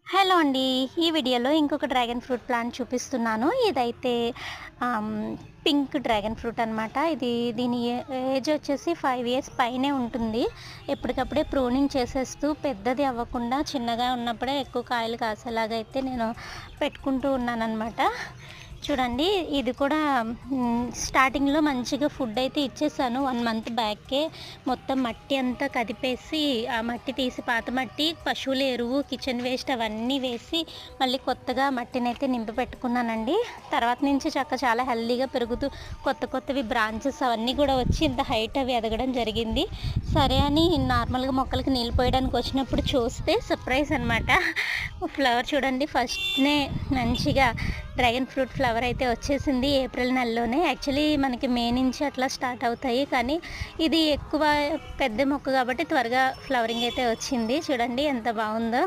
Hello అండి. ఈ వీడియోలో ఇంకొక డ్రాగన్ ఫ్రూట్ ప్లాంట్ చూపిస్తున్నాను. ఇదైతే ఆహ్, పింక్ డ్రాగన్ ఫ్రూట్ అనమాట. దీని ఏజ్ వచ్చేసి 5 ఇయర్స్ పైనే ఉంటుంది. ఎప్పటికప్పుడే ప్రూనింగ్ చేసేస్తూ పెద్దది అవ్వకుండా చిన్నగా ఉన్నప్పుడే ఎక్కువ కాయలు కాసేలాగా అయితే నేను పెట్టుకుంటూ ఉన్నాననమాట. చూడండి ఇది కూడా స్టార్టింగ్‌లో మంచిగా ఫుడ్ అయితే ఇచ్చేసాను. 1 మంత్ బ్యాకే మొత్తం మట్టి అంతా కదిపేసి, ఆ మట్టి తీసి పాత మట్టి, పశువుల ఎరువు, కిచెన్ వేస్ట్ అవన్నీ వేసి మళ్ళీ కొత్తగా మట్టినైతే నింపి పెట్టుకున్నానండి. తర్వాత నుంచి చాలా హెల్తీగా పెరుగుతూ కొత్తవి బ్రాంచెస్ అవన్నీ కూడా వచ్చి ఇంత హైట్ అవి ఎదగడం జరిగింది. సరే అని నార్మల్‌గా మొక్కలకి నీళ్ళు పోయడానికి వచ్చినప్పుడు చూస్తే సర్ప్రైజ్ అనమాట. ఫ్లవర్ చూడండి ఫస్ట్‌నే మంచిగా డ్రాగన్ ఫ్రూట్ ఫ్లవర్ అయితే వచ్చేసింది ఏప్రిల్ నెలలోనే. యాక్చువల్లీ మనకి మే నుంచి అట్లా స్టార్ట్ అవుతాయి. కానీ ఇది ఎక్కువ పెద్ద మొక్క కాబట్టి త్వరగా ఫ్లవరింగ్ అయితే వచ్చింది. చూడండి ఎంత బాగుందో.